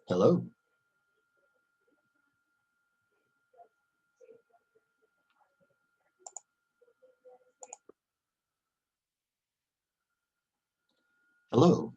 Hello. Hello.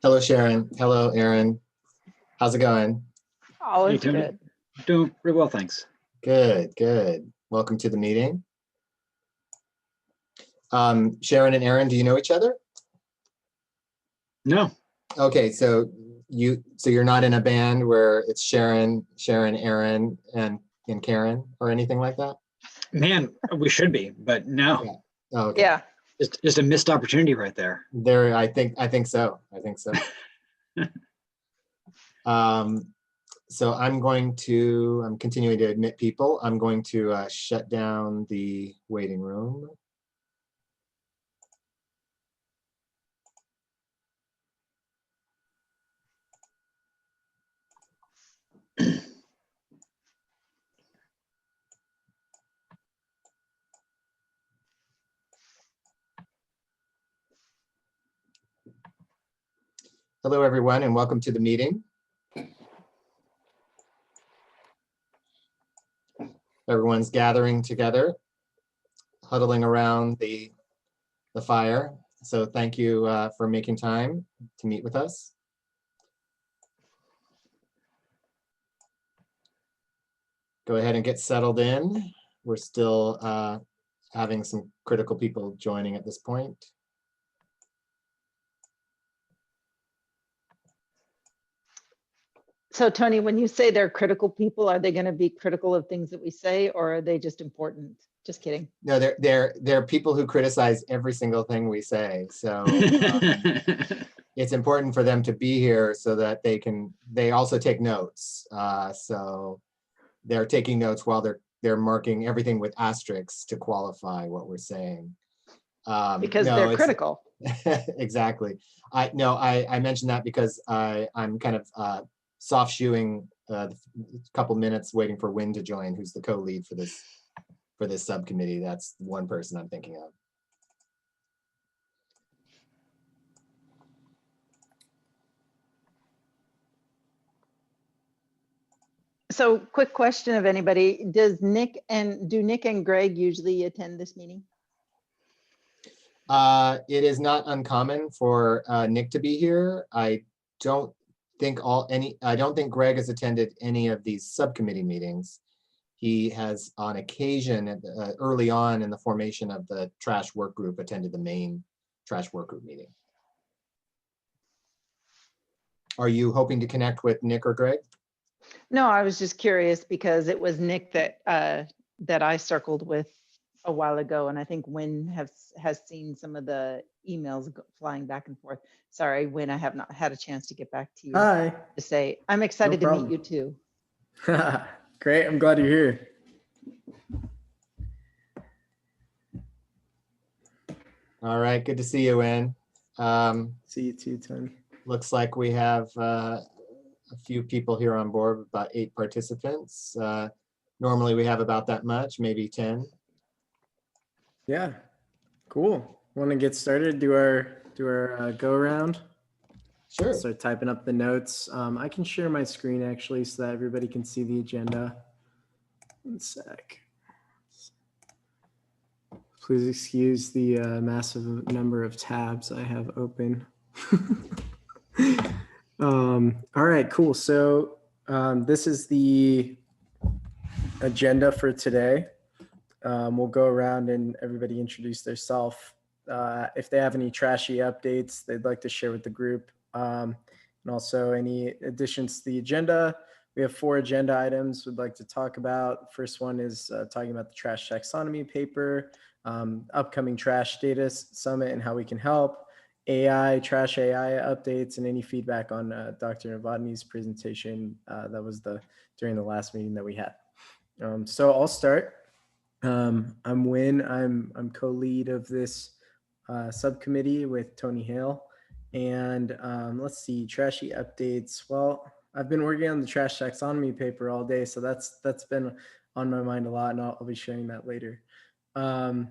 Hello, Sharon. Hello, Aaron. How's it going? All Hey, is Tony. good. Doing pretty well, thanks. Good, good. Welcome to the meeting. Sharon and Aaron, do you know each other? No, Okay, so you're not in a band where it's Sharon, Aaron, and Karen or anything like that? man, we should be, but no, Yeah. Oh, okay. Yeah. just a missed opportunity right there. There, I think so. I think so. So I'm continuing to admit people. I'm going to shut down the waiting room. Hello, everyone, and welcome to the meeting. Everyone's gathering together. huddling around the fire. So thank you for making time to meet with us. Go ahead and get settled in. We're still having some critical people joining at this point. So Tony, when you say they're critical people, are they going to be critical of things that we say, or are they just important? Just kidding. No, they're people who criticize every single thing we say. So it's important for them to be here so that they also take notes. So they're taking notes while they're marking everything with asterisks to qualify what we're saying. Because no, they're critical. Exactly. I mentioned that because I'm kind of soft shoeing a couple minutes waiting for Wynn to join, who's the co-lead for this subcommittee. That's one person I'm thinking of. So quick question of anybody, do Nick and Greg usually attend this meeting? It is not uncommon for Nick to be here. I don't think Greg has attended any of these subcommittee meetings. He has on occasion early on in the formation of the trash work group attended the main trash work group meeting. Are you hoping to connect with Nick or Greg? No, I was just curious because it was Nick that I circled with a while ago, and I think Wynn has seen some of the emails flying back and forth. Sorry, Wynn, I have not had a chance to get back to you. Hi. To say I'm excited to meet you too. Great, I'm glad you're here. All right, good to see you, Wynn. See you too, Tony. Looks like we have a few people here on board, about 8 participants. Normally we have about that much, maybe 10. Yeah, cool. Want to get started? Do our go around? Sure. Start typing up the notes. I can share my screen actually so that everybody can see the agenda. One sec. Please excuse the massive number of tabs I have open. All right, cool. So this is the agenda for today. We'll go around and everybody introduce themselves. If they have any trashy updates they'd like to share with the group, and also any additions to the agenda. We have 4 agenda items we'd like to talk about. First one is talking about the trash taxonomy paper, upcoming trash data summit and how we can help, trash AI updates, and any feedback on Dr. Novotny's presentation that was during the last meeting that we had. So I'll start. I'm Wynn. I'm co-lead of this subcommittee with Tony Hale. And let's see, trashy updates. Well, I've been working on the trash taxonomy paper all day, so that's been on my mind a lot, and I'll be sharing that later. Oh,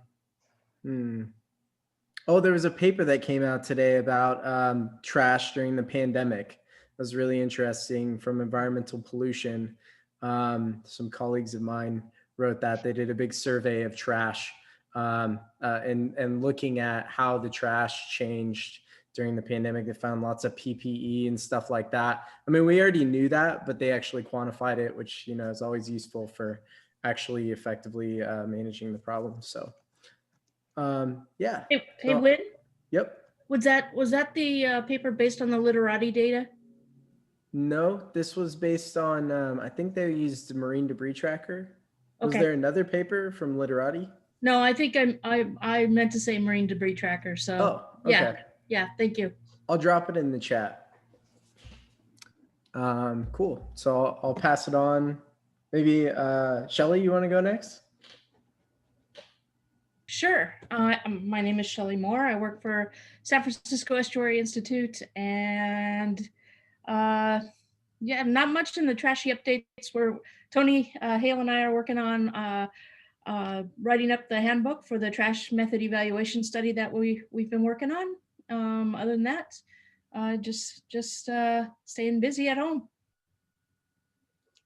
there was a paper that came out today about trash during the pandemic. It was really interesting, from environmental pollution. Some colleagues of mine wrote that. They did a big survey of trash and looking at how the trash changed during the pandemic. They found lots of PPE and stuff like that. I mean, we already knew that, but they actually quantified it, which, you know, is always useful for actually effectively managing the problem. So yeah. Hey, So, Wynn, yep. was that the paper based on the literati data? No, this was based on, I think they used marine debris tracker. Was Okay. there another paper from literati? No, I think I meant to say marine debris tracker. So Oh, okay. yeah, thank you. I'll drop it in the chat. Cool. So I'll pass it on. Maybe Shelly, you want to go next? Sure. My name is Shelly Moore. I work for San Francisco Estuary Institute, and yeah, not much in the trashy updates. Where Tony Hale and I are working on writing up the handbook for the trash method evaluation study that we've been working on. Other than that, just staying busy at home.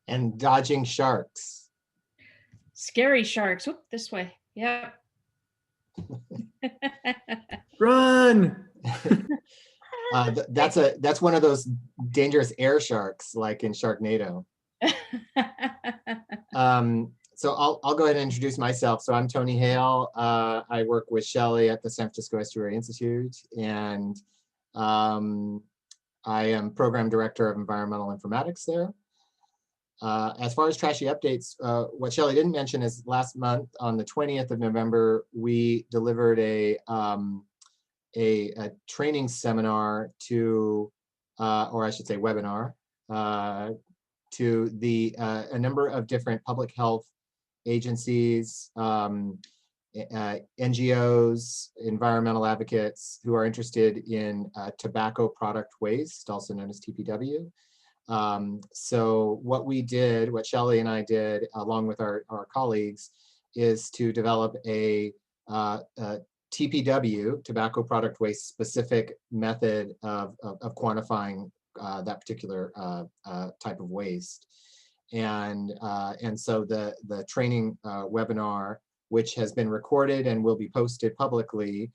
And dodging sharks. Scary sharks. Oop, this way. Yeah. Run. That's one of those dangerous air sharks, like in Sharknado. So I'll go ahead and introduce myself. So I'm Tony Hale. I work with Shelly at the San Francisco Estuary Institute, and I am Program Director of Environmental Informatics there. As far as trashy updates, what Shelly didn't mention is last month on the 20th of November, we delivered a training seminar to, or I should say webinar, to a number of different public health agencies, NGOs, environmental advocates who are interested in tobacco product waste, also known as TPW. So what Shelly and I did, along with our colleagues, is to develop a TPW, tobacco product waste specific method of quantifying that particular type of waste. And so the training webinar, which has been recorded and will be posted publicly,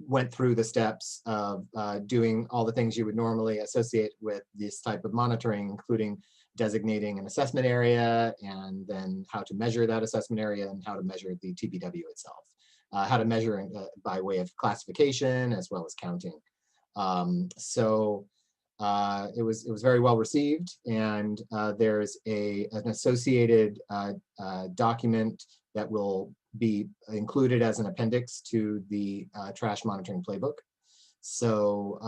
went through the steps of doing all the things you would normally associate with this type of monitoring, including designating an assessment area, and then how to measure that assessment area, and how to measure the TPW itself, how to measure by way of classification as well as counting. So it was very well received, and there's an associated document that will be included as an appendix to the trash monitoring playbook. So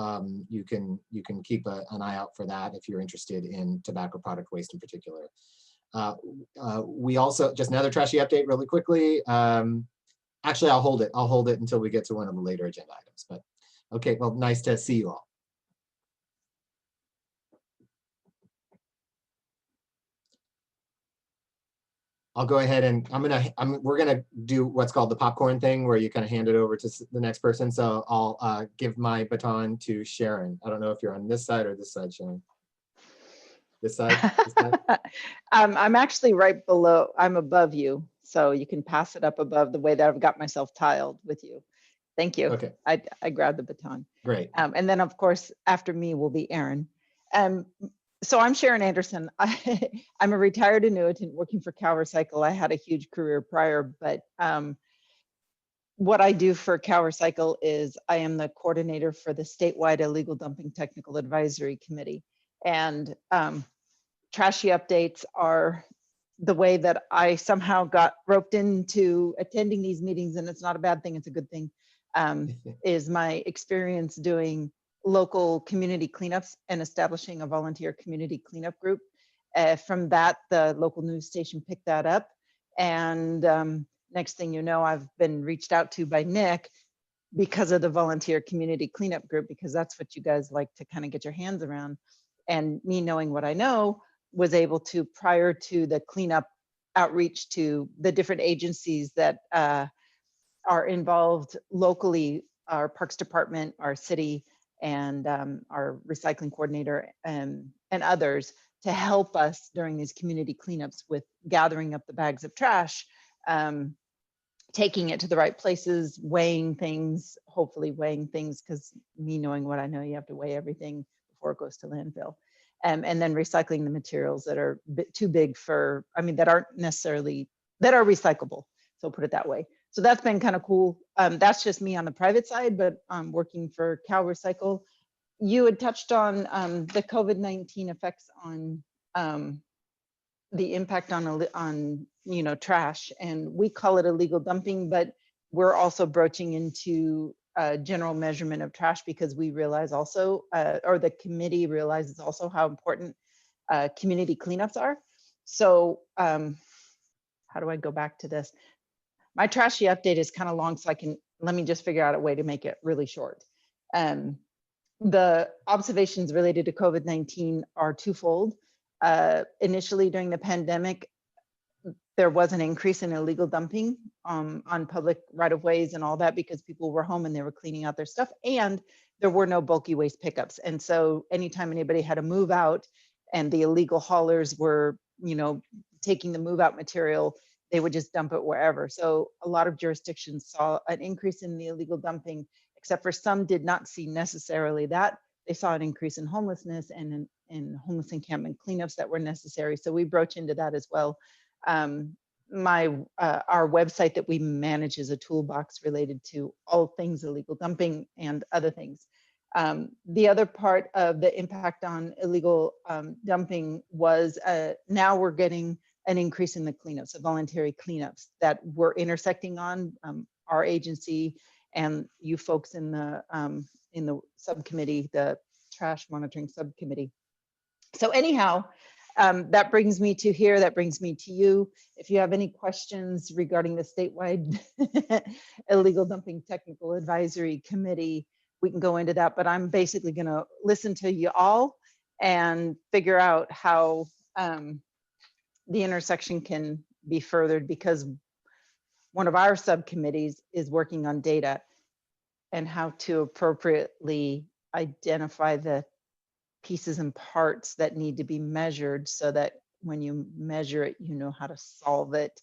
you can keep an eye out for that if you're interested in tobacco product waste in particular. We also, just another trashy update really quickly. Actually, I'll hold it until we get to one of the later agenda items. But okay, well, nice to see you all. I'll go ahead and we're gonna do what's called the popcorn thing, where you kind of hand it over to the next person. So I'll give my baton to Sharon. I don't know if you're on this side or this side, Sharon. This side? This side? I'm actually right below, I'm above you. So you can pass it up above the way that I've got myself tiled with you. Thank you. Okay. I grabbed the baton. Great. And then of course, after me will be Aaron. So I'm Sharon Anderson. I'm a retired annuitant working for Cal Recycle. I had a huge career prior, but what I do for Cal Recycle is I am the coordinator for the statewide illegal dumping technical advisory committee. And trashy updates are the way that I somehow got roped into attending these meetings, and it's not a bad thing, it's a good thing, is my experience doing local community cleanups and establishing a volunteer community cleanup group. From that, the local news station picked that up. And next thing you know, I've been reached out to by Nick because of the volunteer community cleanup group, because that's what you guys like to kind of get your hands around. And me knowing what I know, was able to, prior to the cleanup outreach to the different agencies that are involved locally, our Parks Department, our city, and our recycling coordinator and others, to help us during these community cleanups with gathering up the bags of trash, taking it to the right places, weighing things, hopefully weighing things, because me knowing what I know, you have to weigh everything before it goes to landfill. And then recycling the materials that are too big for, that aren't necessarily, that are recyclable. So put it that way. So that's been kind of cool. That's just me on the private side, but I'm working for Cal Recycle. You had touched on the COVID-19 effects on the impact on trash, and we call it illegal dumping, but we're also broaching into general measurement of trash, because we realize also, or the committee realizes also, how important community cleanups are. So how do I go back to this? My trashy update is kind of long, so let me just figure out a way to make it really short. The observations related to COVID-19 are twofold. Initially during the pandemic, there was an increase in illegal dumping on public right-of-ways and all that, because people were home and they were cleaning out their stuff, and there were no bulky waste pickups. And so anytime anybody had to move out and the illegal haulers were, taking the move out material, they would just dump it wherever. So a lot of jurisdictions saw an increase in the illegal dumping, except for some did not see necessarily that. They saw an increase in homelessness and in homeless encampment cleanups that were necessary. So we broach into that as well. Our website that we manage is a toolbox related to all things illegal dumping and other things. The other part of the impact on illegal dumping was now we're getting an increase in the cleanups, the voluntary cleanups that we're intersecting on. Our agency and you folks in the subcommittee, the trash monitoring subcommittee. So anyhow, that brings me to here, that brings me to you. If you have any questions regarding the statewide illegal dumping technical advisory committee, we can go into that, but I'm basically gonna listen to you all and figure out how the intersection can be furthered, because one of our subcommittees is working on data and how to appropriately identify the pieces and parts that need to be measured so that when you measure it, you know how to solve it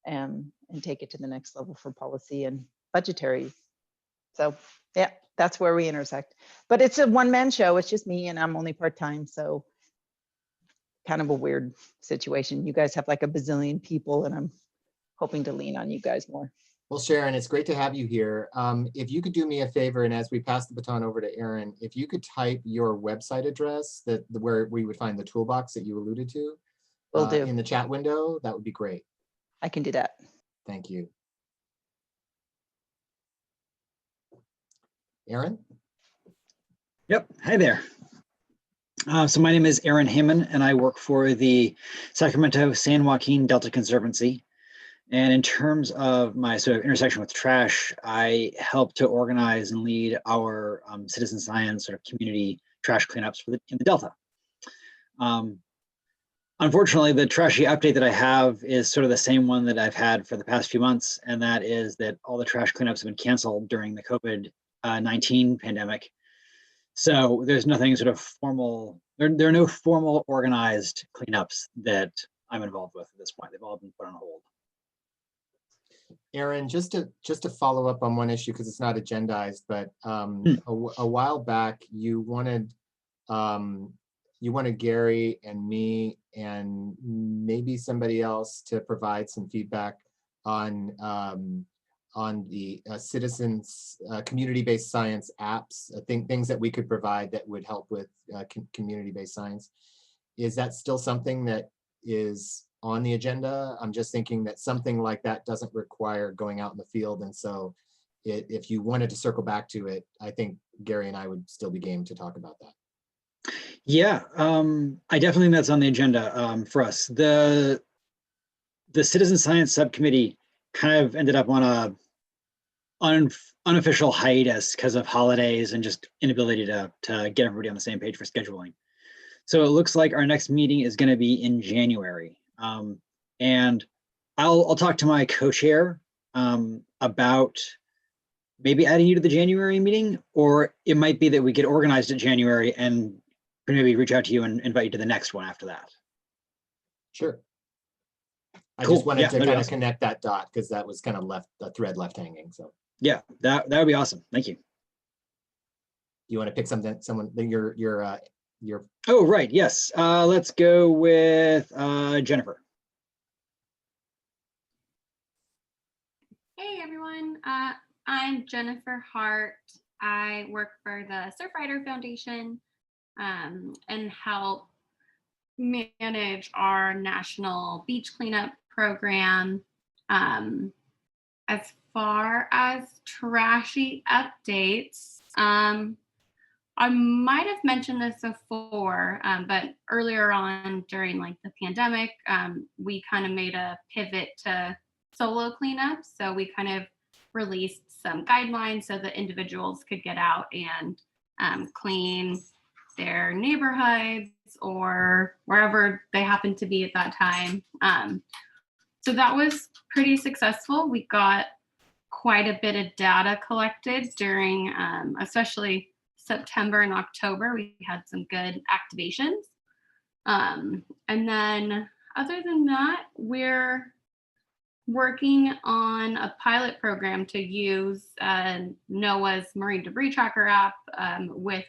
and take it to the next level for policy and budgetary. So yeah, that's where we intersect. But it's a one-man show. It's just me and I'm only part-time. So kind of a weird situation. You guys have like a bazillion people and I'm hoping to lean on you guys more. Well, Sharon, it's great to have you here. If you could do me a favor, and as we pass the baton over to Aaron, if you could type your website address where we would find the toolbox that you alluded to Will do. in the chat window, that would be great. I can do that. Thank you. Aaron? Yep. Hi there. So my name is Aaron Heyman, and I work for the Sacramento San Joaquin Delta Conservancy. And in terms of my sort of intersection with trash, I help to organize and lead our citizen science sort of community trash cleanups in the Delta. Unfortunately, the trashy update that I have is sort of the same one that I've had for the past few months, and that is that all the trash cleanups have been canceled during the COVID-19 pandemic. So there's nothing sort of formal, there are no formal organized cleanups that I'm involved with at this point. They've all been put on hold. Aaron, just to follow up on one issue, because it's not agendized, but a while back you wanted Gary and me and maybe somebody else to provide some feedback on the citizens community-based science apps. I think things that we could provide that would help with community-based science. Is that still something that is on the agenda? I'm just thinking that something like that doesn't require going out in the field. And so if you wanted to circle back to it, I think Gary and I would still be game to talk about that. Yeah, I definitely think that's on the agenda for us. The Citizen Science Subcommittee kind of ended up on a unofficial hiatus because of holidays and just inability to get everybody on the same page for scheduling. So it looks like our next meeting is going to be in January. And I'll talk to my co-chair about maybe adding you to the January meeting, or it might be that we get organized in January and maybe reach out to you and invite you to the next one after that. Sure. I Cool. just wanted to kind of awesome. connect that dot because that was kind of the thread left hanging. So yeah, that would be awesome. Thank you. You want to pick your Oh, right. Yes. Let's go with Jennifer. Hey, everyone. I'm Jennifer Hart. I work for the Surfrider Foundation and help manage our national beach cleanup program. As far as trashy updates, I might have mentioned this before, but earlier on during like the pandemic, we kind of made a pivot to solo cleanup. So we kind of released some guidelines so that individuals could get out and clean their neighborhoods or wherever they happened to be at that time. So that was pretty successful. We got quite a bit of data collected during, especially September and October. We had some good activations. And then other than that, we're working on a pilot program to use NOAA's Marine Debris Tracker app with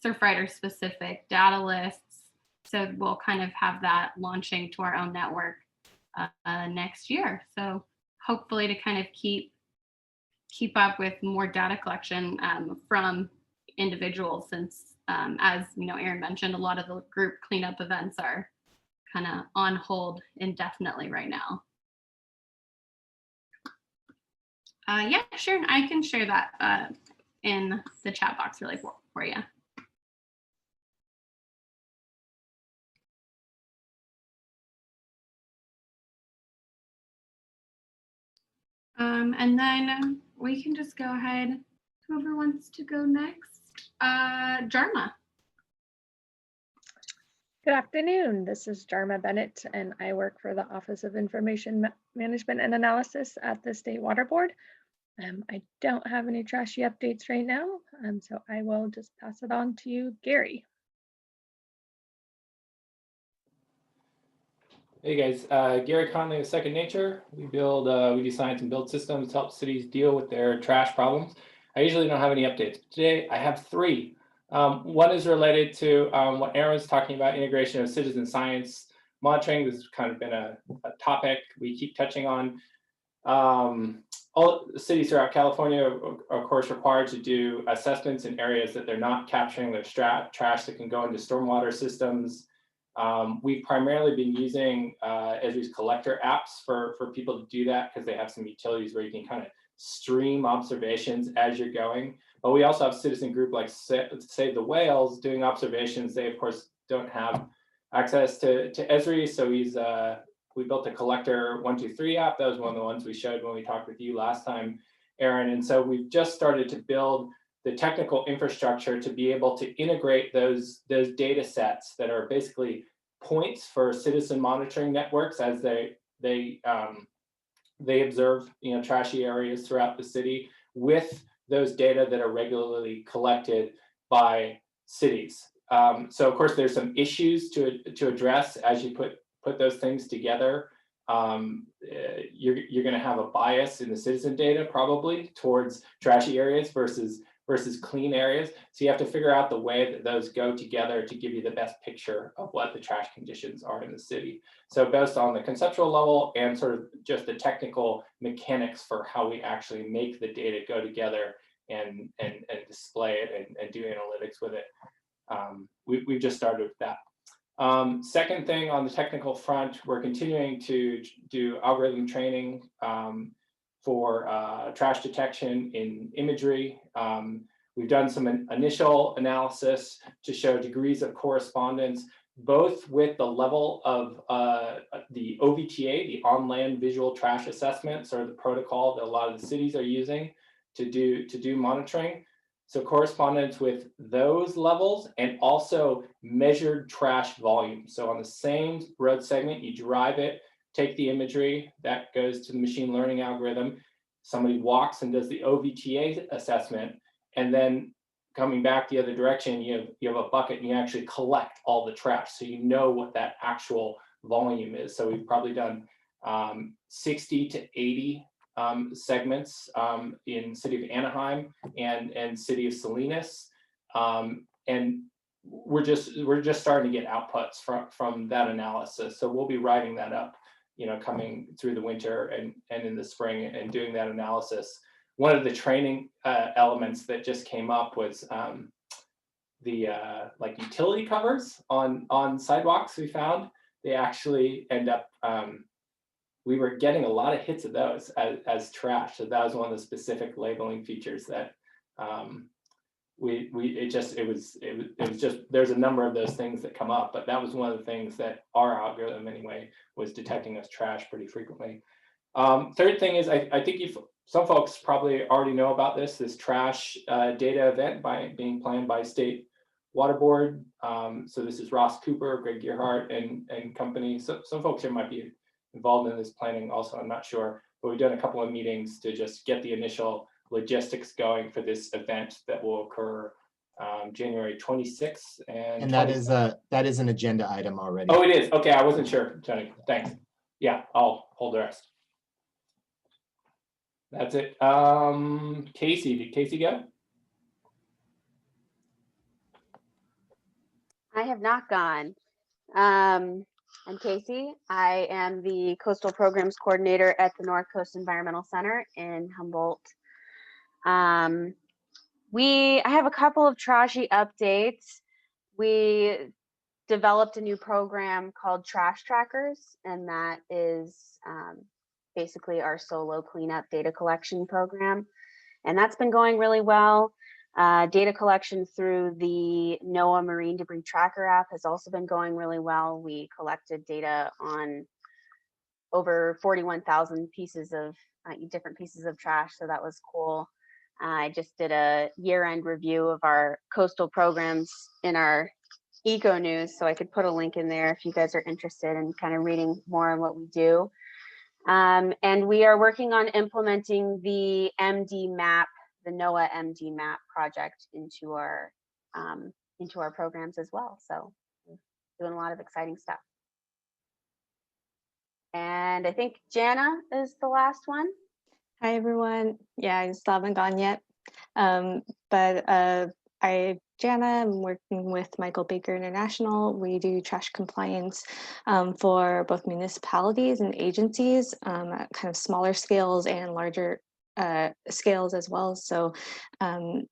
Surfrider specific data lists. So we'll kind of have that launching to our own network next year. So hopefully to kind of keep up with more data collection from individuals, since as Aaron mentioned, a lot of the group cleanup events are kind of on hold indefinitely right now. Yeah, Sharon, I can share that in the chat box really for you. And then we can just go ahead. Whoever wants to go next. Jarma. Good afternoon. This is Jarma Bennett, and I work for the Office of Information Management and Analysis at the State Water Board. I don't have any trashy updates right now, so I will just pass it on to you, Gary. Hey guys, Gary Conley of Second Nature. We do science and build systems to help cities deal with their trash problems. I usually don't have any updates. Today I have three. One is related to what Aaron was talking about, integration of citizen science monitoring. This has kind of been a topic we keep touching on. All cities throughout California are, of course, required to do assessments in areas that they're not capturing their trash that can go into stormwater systems. We've primarily been using Esri's collector apps for people to do that, because they have some utilities where you can kind of stream observations as you're going. But we also have a citizen group like Save the Whales doing observations. They, of course, don't have access to Esri, so we built a collector 123 app. That was one of the ones we showed when we talked with you last time, Aaron. And so we've just started to build the technical infrastructure to be able to integrate those data sets that are basically points for citizen monitoring networks as they observe trashy areas throughout the city, with those data that are regularly collected by cities. So of course there's some issues to address as you put those things together. You're going to have a bias in the citizen data probably towards trashy areas versus clean areas. So you have to figure out the way that those go together to give you the best picture of what the trash conditions are in the city. So based on the conceptual level and sort of just the technical mechanics for how we actually make the data go together and display it and do analytics with it. We've just started with that. Second thing on the technical front, we're continuing to do algorithm training for trash detection in imagery. We've done some initial analysis to show degrees of correspondence, both with the level of the OVTA, the on-land visual trash assessment, sort of the protocol that a lot of the cities are using to do monitoring. So correspondence with those levels, and also measured trash volume. So on the same road segment, you drive it, take the imagery, that goes to the machine learning algorithm. Somebody walks and does the OVTA assessment, and then coming back the other direction, you have a bucket and you actually collect all the trash. So you know what that actual volume is. So we've probably done 60 to 80 segments in city of Anaheim and city of Salinas, and we're just starting to get outputs from that analysis. So we'll be writing that up, coming through the winter and in the spring, and doing that analysis. One of the training elements that just came up was the like utility covers on sidewalks. We found they actually end up. We were getting a lot of hits of those as trash. So that was one of the specific labeling features that it was just, there's a number of those things that come up, but that was one of the things that our algorithm anyway was detecting as trash pretty frequently. Third thing is, I think some folks probably already know about this trash data event being planned by State Water Board. So this is Ross Cooper, Greg Gearhart, and company. So some folks here might be involved in this planning also, I'm not sure, but we've done a couple of meetings to just get the initial logistics going for this event that will occur January 26th and that is an agenda item already. Oh, it is. Okay, I wasn't sure, Tony. Thanks. Yeah, I'll hold the rest. That's it. Casey, did Casey go? I have not gone. I'm Casey. I am the Coastal Programs Coordinator at the North Coast Environmental Center in Humboldt. I have a couple of trashy updates. We developed a new program called Trash Trackers, and that is basically our solo cleanup data collection program. And that's been going really well. Data collection through the NOAA Marine Debris Tracker app has also been going really well. We collected data on over 41,000 pieces of different pieces of trash, so that was cool. I just did a year-end review of our coastal programs in our Eco News, so I could put a link in there if you guys are interested in kind of reading more on what we do. And we are working on implementing the MD map, the NOAA MD map project into our programs as well. So doing a lot of exciting stuff. And I think Jana is the last one. Hi, everyone. Yeah, I still haven't gone yet. Jana, I'm working with Michael Baker International. We do trash compliance for both municipalities and agencies, at kind of smaller scales and larger scales as well. So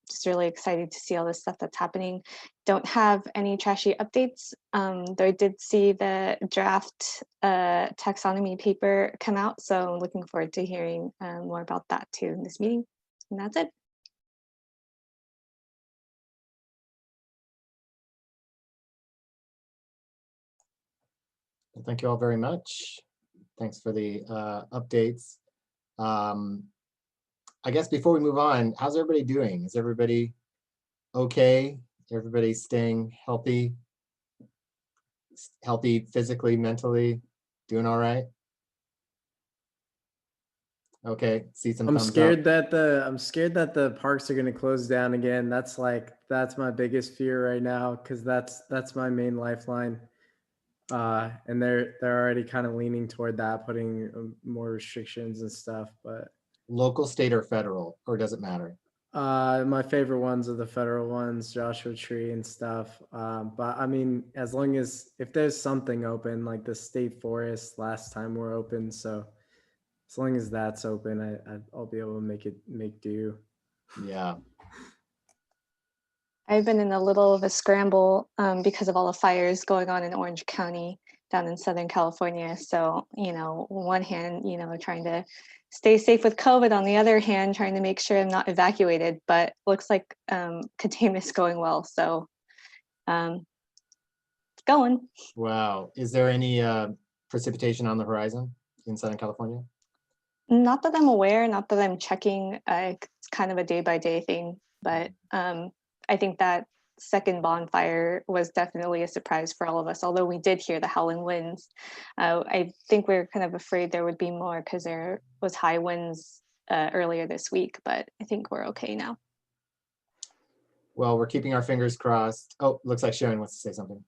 just really excited to see all this stuff that's happening. Don't have any trashy updates, though I did see the draft taxonomy paper come out. So I'm looking forward to hearing more about that too in this meeting. And that's it. Well, thank you all very much. Thanks for the updates. I guess before we move on, how's everybody doing? Is everybody okay? Everybody staying healthy? Healthy physically, mentally, doing all right? Okay, see some I'm thumbs scared up. that the parks are going to close down again. That's my biggest fear right now, because that's my main lifeline. And they're already kind of leaning toward that, putting more restrictions and stuff. But Local, state, or federal, or does it matter? my favorite ones are the federal ones, Joshua Tree and stuff. But I mean, as long as if there's something open, like the state forest last time were open, so as long as that's open, I'll be able to make do. Yeah. I've been in a little of a scramble because of all the fires going on in Orange County down in Southern California. So, one hand, trying to stay safe with COVID, on the other hand, trying to make sure I'm not evacuated, but looks like containment is going well. So it's going. Wow. Is there any precipitation on the horizon in Southern California? Not that I'm aware, not that I'm checking. It's kind of a day-by-day thing, but I think that second bonfire was definitely a surprise for all of us, although we did hear the howling winds. I think we were kind of afraid there would be more because there was high winds earlier this week, but I think we're okay now. Well, we're keeping our fingers crossed. Oh, looks like Sharon wants to say something.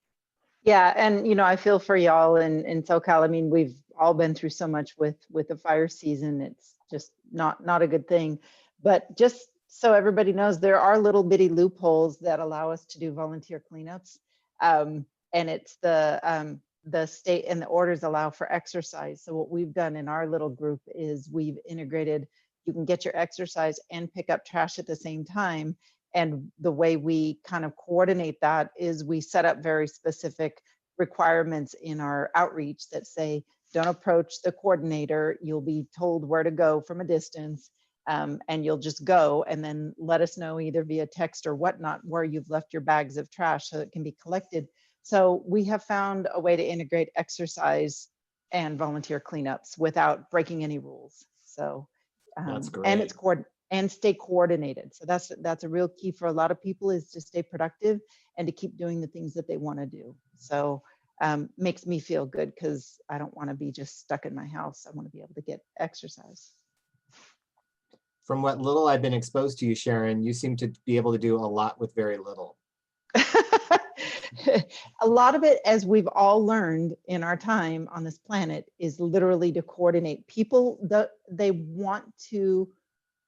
Yeah, and I feel for y'all in SoCal. I mean, we've all been through so much with the fire season. It's just not a good thing. But just so everybody knows, there are little bitty loopholes that allow us to do volunteer cleanups, and it's the state and the orders allow for exercise. So what we've done in our little group is we've integrated. You can get your exercise and pick up trash at the same time. And the way we kind of coordinate that is we set up very specific requirements in our outreach that say, don't approach the coordinator. You'll be told where to go from a distance, and you'll just go and then let us know either via text or whatnot where you've left your bags of trash so it can be collected. So we have found a way to integrate exercise and volunteer cleanups without breaking any rules. So That's great. and it's and stay coordinated. So that's a real key for a lot of people, is to stay productive and to keep doing the things that they want to do. So makes me feel good because I don't want to be just stuck in my house. I want to be able to get exercise. From what little I've been exposed to you, Sharon, you seem to be able to do a lot with very little. A lot of it, as we've all learned in our time on this planet, is literally to coordinate. People, they want to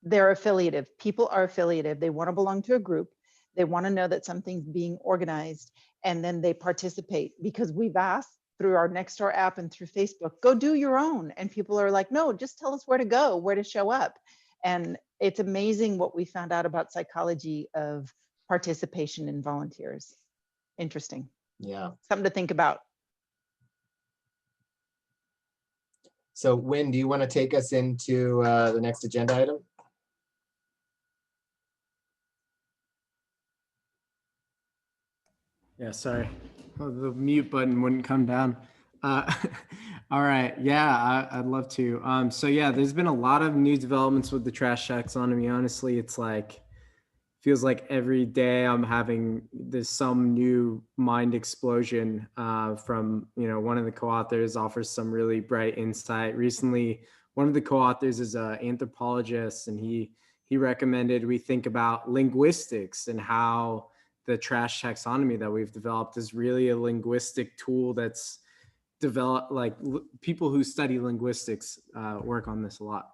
they're affiliative. People are affiliative. They want to belong to a group. They want to know that something's being organized, and then they participate, because we've asked through our Nextdoor app and through Facebook, go do your own. And people are like, no, just tell us where to go, where to show up. And it's amazing what we found out about psychology of participation in volunteers. Interesting. Yeah. Something to think about. So Wynn, do you want to take us into the next agenda item? Yeah, sorry. Oh, the mute button wouldn't come down. All right, yeah, I'd love to. So yeah, there's been a lot of new developments with the trash taxonomy. Honestly, it's like, feels like every day there's some new mind explosion from, one of the co-authors offers some really bright insight. Recently, one of the co-authors is an anthropologist, and he recommended we think about linguistics and how the trash taxonomy that we've developed is really a linguistic tool that's developed, like people who study linguistics work on this a lot.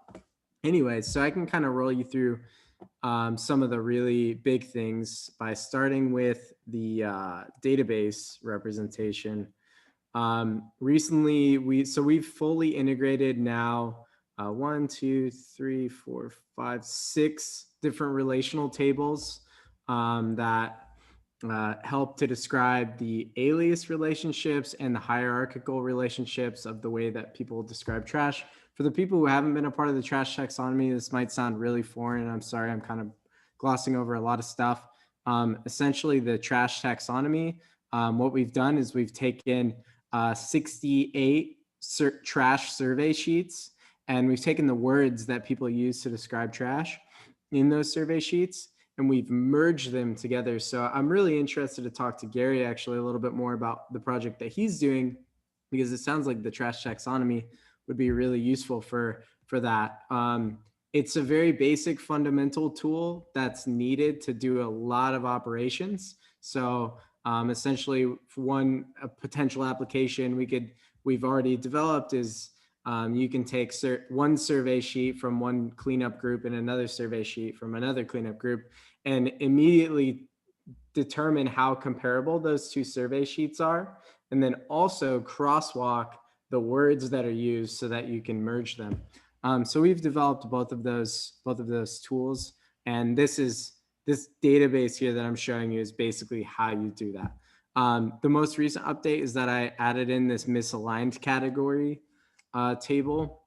Anyway, so I can kind of roll you through some of the really big things by starting with the database representation. Recently, we've fully integrated now 6 different relational tables that help to describe the alias relationships and the hierarchical relationships of the way that people describe trash. For the people who haven't been a part of the trash taxonomy, this might sound really foreign. I'm sorry, I'm kind of glossing over a lot of stuff. Essentially, the trash taxonomy, what we've done is we've taken 68 trash survey sheets, and we've taken the words that people use to describe trash in those survey sheets, and we've merged them together. So I'm really interested to talk to Gary actually a little bit more about the project that he's doing, because it sounds like the trash taxonomy would be really useful for that. It's a very basic fundamental tool that's needed to do a lot of operations. So essentially, a potential application we've already developed is you can take one survey sheet from one cleanup group and another survey sheet from another cleanup group, and immediately determine how comparable those two survey sheets are, and then also crosswalk the words that are used so that you can merge them. So we've developed both of those tools, and this database here that I'm showing you is basically how you do that. The most recent update is that I added in this misaligned category table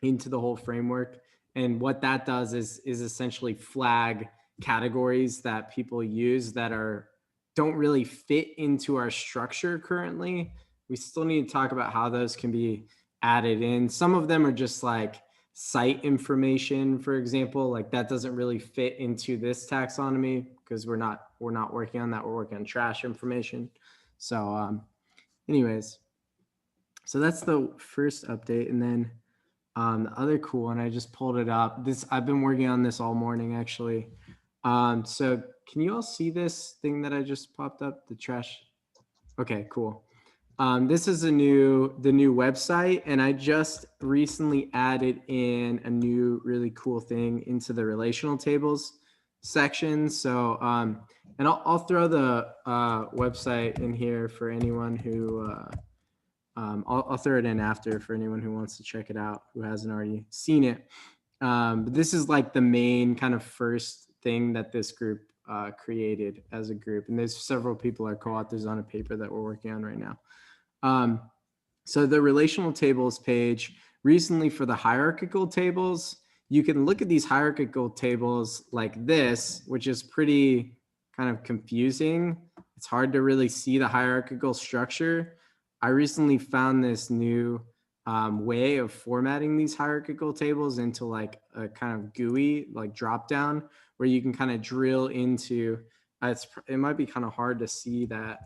into the whole framework, and what that does is essentially flag categories that people use that don't really fit into our structure currently. We still need to talk about how those can be added in. Some of them are just like site information, for example, like that doesn't really fit into this taxonomy because we're not working on that. We're working on trash information. So anyways, so that's the first update. And then the other cool one, I just pulled it up. I've been working on this all morning actually. So can you all see this thing that I just popped up, the trash? Okay, cool. This is the new website, and I just recently added in a new really cool thing into the relational tables section. So, and I'll throw the website in here for anyone who, I'll throw it in after for anyone who wants to check it out, who hasn't already seen it. But this is like the main kind of first thing that this group created as a group. And there's several people are co-authors on a paper that we're working on right now. So the relational tables page, recently for the hierarchical tables, you can look at these hierarchical tables like this, which is pretty kind of confusing. It's hard to really see the hierarchical structure. I recently found this new way of formatting these hierarchical tables into like a kind of GUI, like drop down, where you can kind of drill into, it might be kind of hard to see that.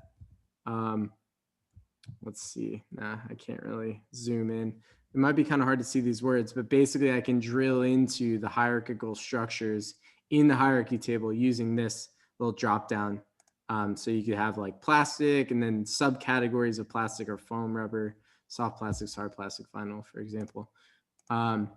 Let's see, I can't really zoom in. It might be kind of hard to see these words, but basically I can drill into the hierarchical structures in the hierarchy table using this little drop down. So you could have like plastic and then subcategories of plastic or foam, rubber, soft plastics, hard plastic, vinyl, for example. And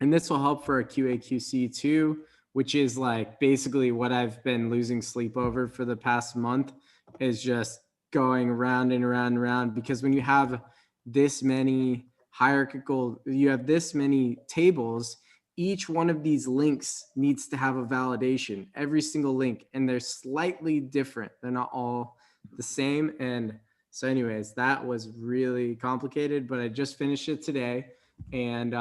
And this will help for a QA/QC too, which is like basically what I've been losing sleep over for the past month, is just going around and around and around, because when you have this many hierarchical, you have this many tables, each one of these links needs to have a validation, every single link, and they're slightly different. They're not all the same. And so anyways, that was really complicated, but I just finished it today. And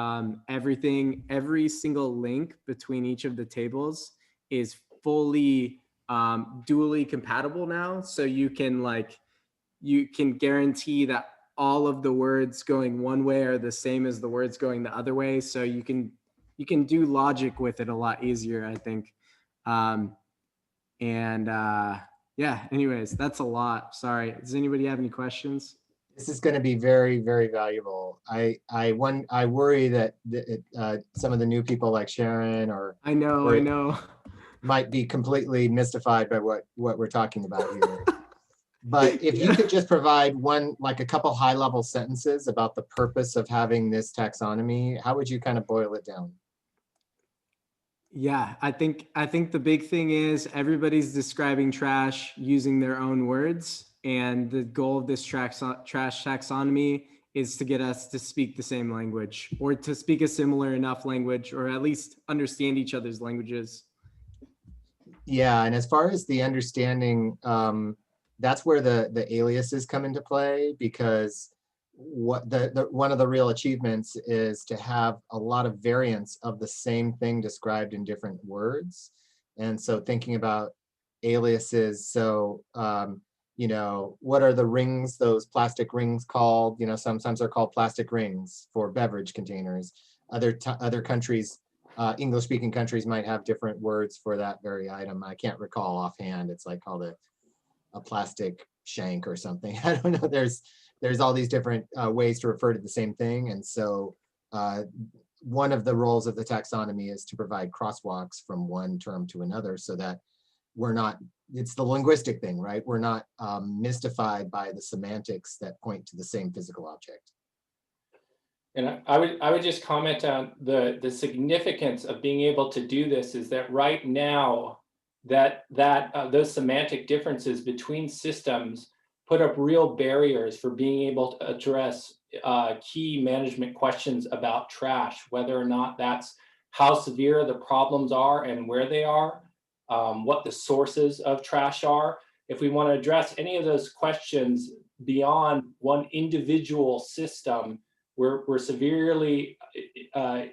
every single link between each of the tables is fully dually compatible now. So you can guarantee that all of the words going one way are the same as the words going the other way. So you can do logic with it a lot easier, I think. Yeah, anyways, that's a lot. Sorry. Does anybody have any questions? This is going to be very, very valuable. I worry that some of the new people like Sharon I know. might be completely mystified by what we're talking about here. But if you could just provide a couple high level sentences about the purpose of having this taxonomy, how would you kind of boil it down? Yeah, I think the big thing is everybody's describing trash using their own words. And the goal of this trash taxonomy is to get us to speak the same language, or to speak a similar enough language, or at least understand each other's languages. Yeah, and as far as the understanding, that's where the aliases come into play, because one of the real achievements is to have a lot of variants of the same thing described in different words. And so thinking about aliases, so what are the rings, those plastic rings called? Sometimes they're called plastic rings for beverage containers. Other countries, English-speaking countries, might have different words for that very item. I can't recall offhand. It's like called a plastic shank or something. I don't know. There's all these different ways to refer to the same thing. And so one of the roles of the taxonomy is to provide crosswalks from one term to another, so that it's the linguistic thing, right? We're not mystified by the semantics that point to the same physical object. And I would just comment on the significance of being able to do this is that right now that those semantic differences between systems put up real barriers for being able to address key management questions about trash, whether or not that's how severe the problems are and where they are, what the sources of trash are. If we want to address any of those questions beyond one individual system, we're severely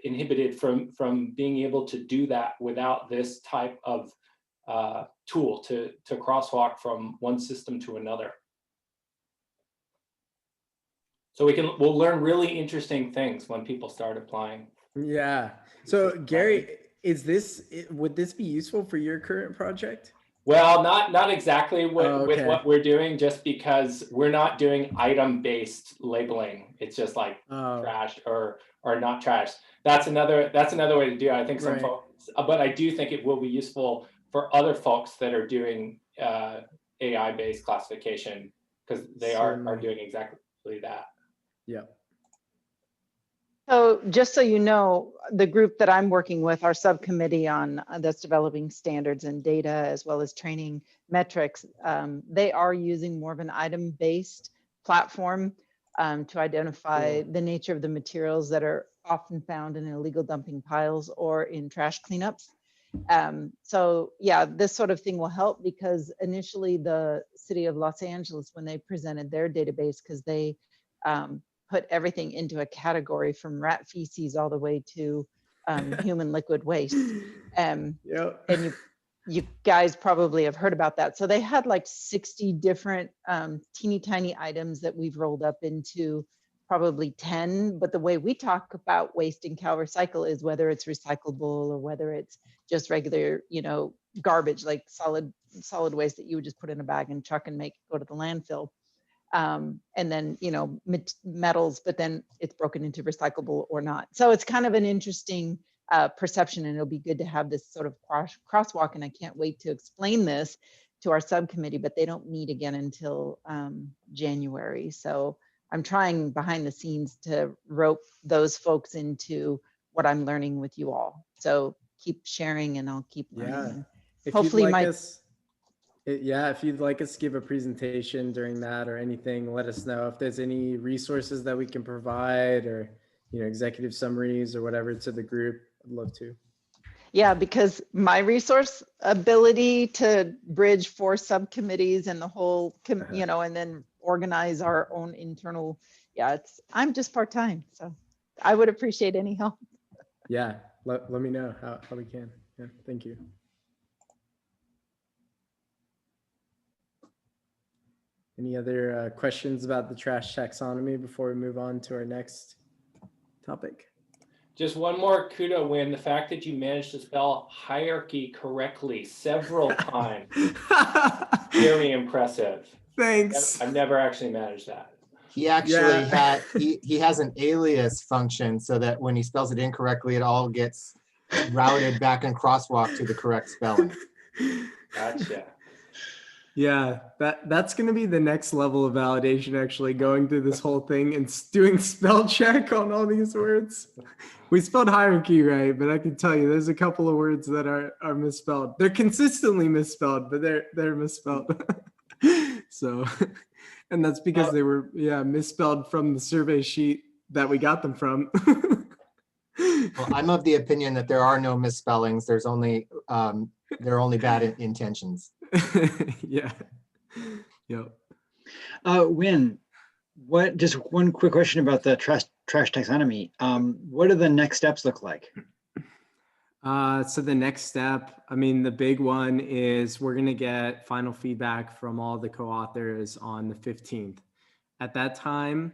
inhibited from being able to do that without this type of tool to crosswalk from one system to another. So we'll learn really interesting things when people start applying. Yeah. So Gary, would this be useful for your current project? Well, not exactly with what we're doing, just because we're not doing item-based labeling. It's just like trash or not trash. That's another way to do it. I think some folks, but I do think it will be useful for other folks that are doing AI-based classification, because they are doing exactly that. Yeah. So just so you know, the group that I'm working with, our subcommittee on that's developing standards and data as well as training metrics, they are using more of an item-based platform to identify the nature of the materials that are often found in illegal dumping piles or in trash cleanups. So yeah, this sort of thing will help, because initially the city of Los Angeles, when they presented their database, because they put everything into a category from rat feces all the way to human liquid waste. And you guys probably have heard about that. So they had like 60 different teeny tiny items that we've rolled up into probably 10. But the way we talk about waste in Cal Recycle is whether it's recyclable or whether it's just regular, garbage, like solid waste that you would just put in a bag and chuck and make it go to the landfill. And then, metals, but then it's broken into recyclable or not. So it's kind of an interesting perception, and it'll be good to have this sort of crosswalk. And I can't wait to explain this to our subcommittee, but they don't meet again until January. So I'm trying behind the scenes to rope those folks into what I'm learning with you all. So keep sharing and I'll keep learning. Yeah. And If hopefully you'd like my us, if you'd like us to give a presentation during that or anything, let us know. If there's any resources that we can provide, or executive summaries or whatever to the group, I'd love to. Yeah, because my resource ability to bridge 4 subcommittees and the whole, and then organize our own internal, I'm just part-time. So I would appreciate any help. Yeah, let me know how we can. Yeah, thank you. Any other questions about the trash taxonomy before we move on to our next topic? Just one more kudo win. The fact that you managed to spell hierarchy correctly several times. Very impressive. Thanks. I've never actually managed that. He actually he has an alias function so that when he spells it incorrectly, it all gets routed back and crosswalk to the correct spelling. Gotcha. Yeah, that's going to be the next level of validation, actually, going through this whole thing and doing spell check on all these words. We spelled hierarchy right, but I can tell you there's a couple of words that are misspelled. They're consistently misspelled, but they're misspelled. So, and that's because they were misspelled from the survey sheet that we got them from. Well, I'm of the opinion that there are no misspellings. There's only there are only bad intentions. Yeah. Yep. Win, just one quick question about the trash taxonomy. What do the next steps look like? So the next step, the big one is we're going to get final feedback from all the co-authors on the 15th. At that time,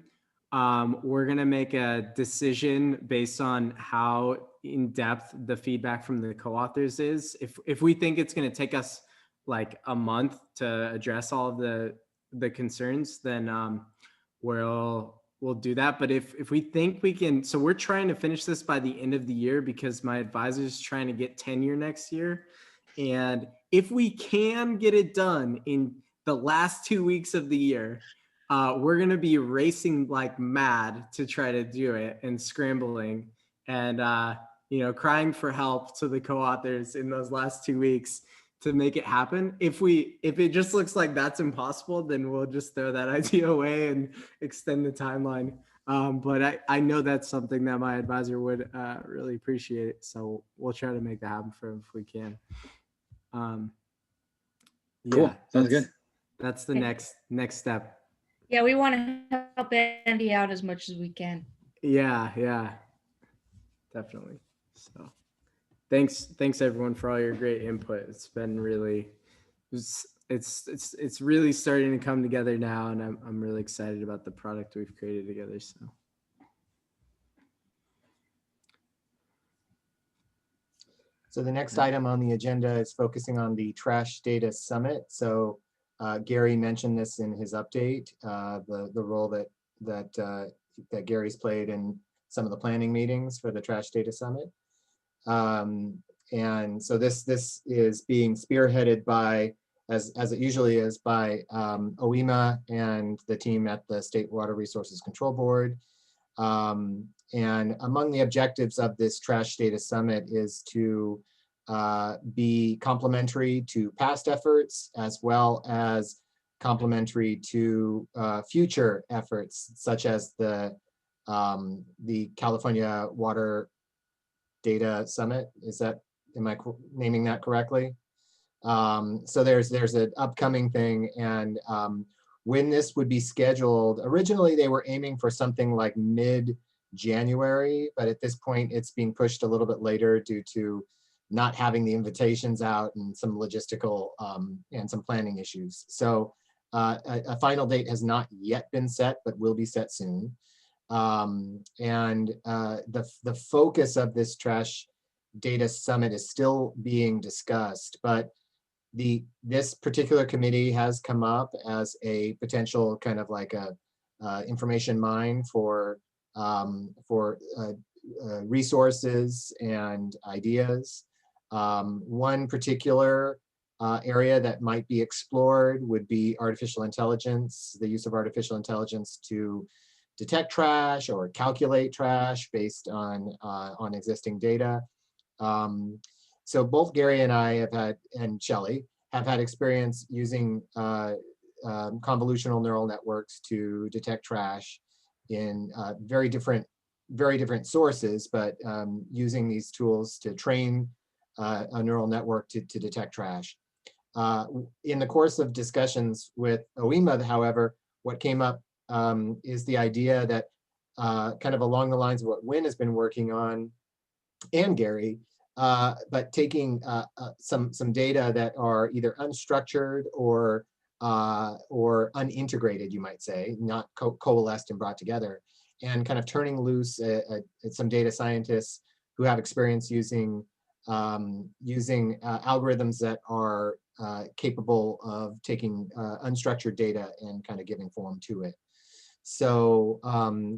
we're going to make a decision based on how in depth the feedback from the co-authors is. If we think it's going to take us like a month to address all of the concerns, then we'll do that. But if we think we can, so we're trying to finish this by the end of the year because my advisor's trying to get tenure next year. And if we can get it done in the last 2 weeks of the year, we're going to be racing like mad to try to do it and scrambling and, crying for help to the co-authors in those last 2 weeks to make it happen. If it just looks like that's impossible, then we'll just throw that idea away and extend the timeline. But I know that's something that my advisor would really appreciate. So we'll try to make that happen for him if we can. Cool. Sounds good. That's the next step. Yeah, we want to help Andy out as much as we can. Yeah, definitely. So thanks everyone for all your great input. It's been really, it's really starting to come together now, and I'm really excited about the product we've created together. So the next item on the agenda is focusing on the Trash Data Summit. So Gary mentioned this in his update, the role that Gary's played in some of the planning meetings for the Trash Data Summit. And so this is being spearheaded by, as it usually is, by OEMA and the team at the State Water Resources Control Board. And among the objectives of this Trash Data Summit is to be complementary to past efforts, as well as complementary to future efforts, such as the California Water Data Summit. Am I naming that correctly? So there's an upcoming thing, and when this would be scheduled, originally they were aiming for something like mid-January, but at this point it's being pushed a little bit later due to not having the invitations out and some logistical and some planning issues. So a final date has not yet been set, but will be set soon. And the focus of this Trash Data Summit is still being discussed, but this particular committee has come up as a potential kind of like a information mine for resources and ideas. One particular area that might be explored would be artificial intelligence, the use of artificial intelligence to detect trash or calculate trash based on existing data. So both Gary and I have had, and Shelly, have had experience using convolutional neural networks to detect trash in very different sources, but using these tools to train a neural network to detect trash. In the course of discussions with OEMA, however, what came up is the idea that kind of along the lines of what Wynn has been working on, and Gary, but taking some data that are either unstructured or unintegrated, you might say, not coalesced and brought together, and kind of turning loose some data scientists who have experience using algorithms that are capable of taking unstructured data and kind of giving form to it. So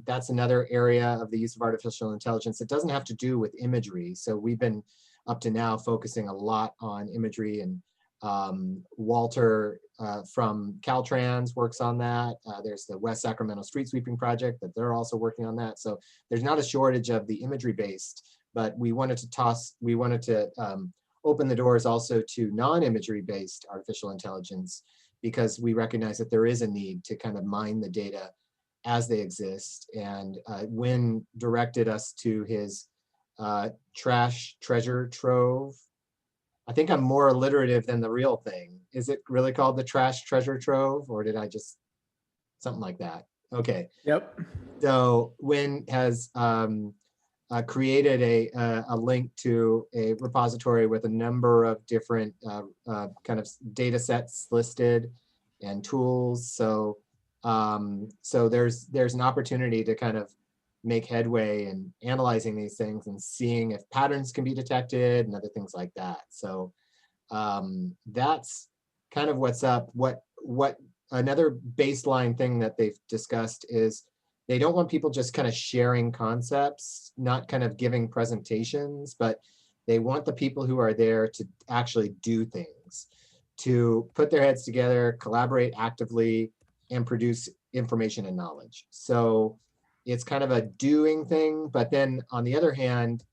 that's another area of the use of artificial intelligence that doesn't have to do with imagery. So we've been up to now focusing a lot on imagery, and Walter from Caltrans works on that. There's the West Sacramento Street Sweeping Project that they're also working on that. So there's not a shortage of the imagery based, but we wanted to open the doors also to non-imagery based artificial intelligence, because we recognize that there is a need to kind of mine the data as they exist. And Wynn directed us to his trash treasure trove. I think I'm more alliterative than the real thing. Is it really called the trash treasure trove, or did I just something like that? Okay. Yep. So Wynn has created a link to a repository with a number of different kind of data sets listed and tools. So so there's an opportunity to kind of make headway in analyzing these things and seeing if patterns can be detected and other things like that. So that's kind of what's up. What another baseline thing that they've discussed is they don't want people just kind of sharing concepts, not kind of giving presentations, but they want the people who are there to actually do things, to put their heads together, collaborate actively, and produce information and knowledge. So it's kind of a doing thing, but then on the other hand,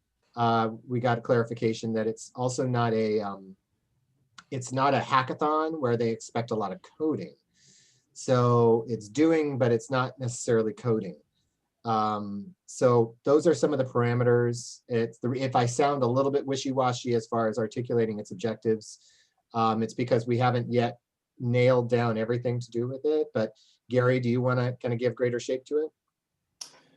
we got a clarification that it's also not it's not a hackathon where they expect a lot of coding. So it's doing, but it's not necessarily coding. So those are some of the parameters. If I sound a little bit wishy-washy as far as articulating its objectives, it's because we haven't yet nailed down everything to do with it. But Gary, do you want to kind of give greater shape to it?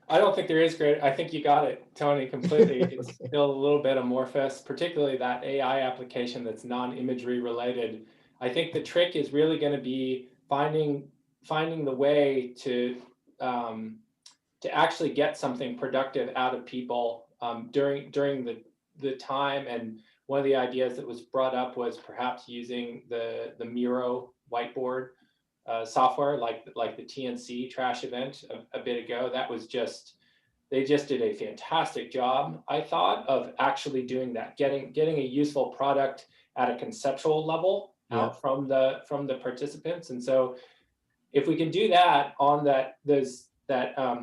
I don't think there is great. I think you got it, Tony, completely. It's still a little bit amorphous, particularly that AI application that's non-imagery related. I think the trick is really going to be finding the way to actually get something productive out of people during the time. And one of the ideas that was brought up was perhaps using the Miro whiteboard software, like the TNC trash event a bit ago. That was they just did a fantastic job, I thought, of actually doing that, getting a useful product at a conceptual level out from the participants. And so if we can do that on that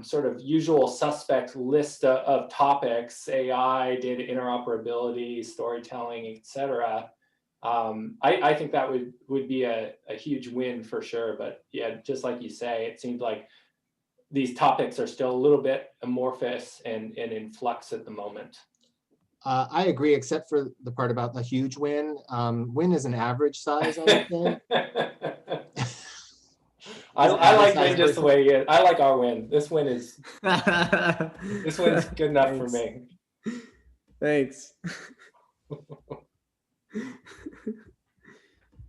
sort of usual suspect list of topics, AI, data interoperability, storytelling, etc., I think that would be a huge win for sure. But yeah, just like you say, it seems like these topics are still a little bit amorphous and in flux at the moment. I agree, except for the part about the huge win. Win is an average size, I would think. I like Win just the way he is. I like our Win. This Win is this Win's good enough for me. Thanks.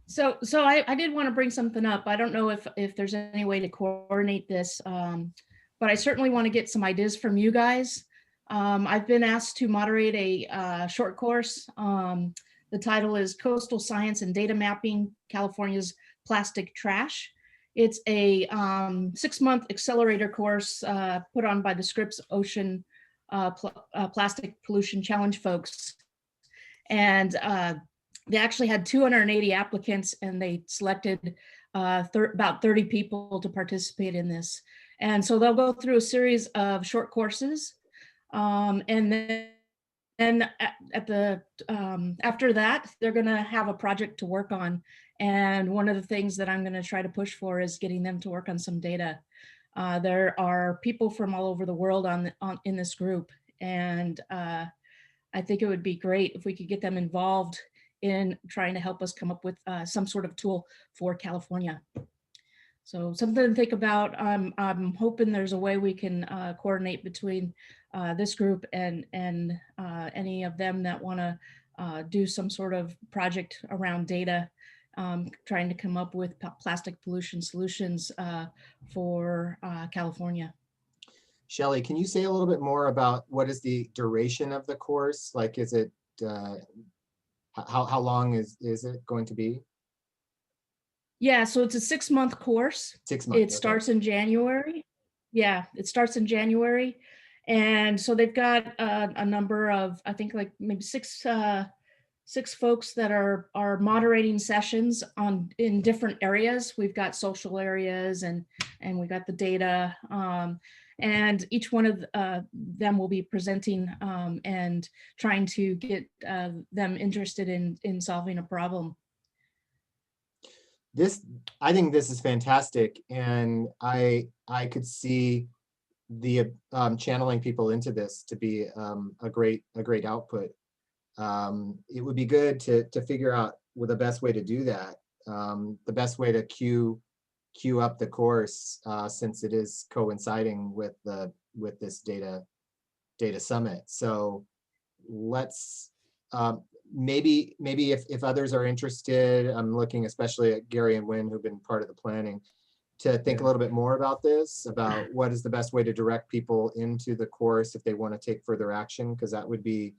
So I did want to bring something up. I don't know if there's any way to coordinate this, but I certainly want to get some ideas from you guys. I've been asked to moderate a short course. The title is Coastal Science and Data Mapping, California's Plastic Trash. It's a 6-month accelerator course put on by the Scripps Ocean Plastic Pollution Challenge folks. And they actually had 280 applicants, and they selected about 30 people to participate in this. And so they'll go through a series of short courses. And then after that, they're going to have a project to work on. And one of the things that I'm going to try to push for is getting them to work on some data. There are people from all over the world in this group. And I think it would be great if we could get them involved in trying to help us come up with some sort of tool for California. So something to think about. I'm hoping there's a way we can coordinate between this group and any of them that want to do some sort of project around data, trying to come up with plastic pollution solutions for California. Shelly, can you say a little bit more about what is the duration of the course? Like, is it, how long is it going to be? Yeah, so it's a 6-month course. 6 months. It starts in January. Yeah, it starts in January. And so they've got a number of, I think like maybe six folks that are moderating sessions in different areas. We've got social areas and we've got the data. And each one of them will be presenting and trying to get them interested in solving a problem. I think this is fantastic, and I could see the channeling people into this to be a great output. It would be good to figure out the best way to do that, the best way to queue up the course, since it is coinciding with this data summit. So let's maybe if others are interested, I'm looking especially at Gary and Wynn, who've been part of the planning, to think a little bit more about this, about what is the best way to direct people into the course if they want to take further action, because that would be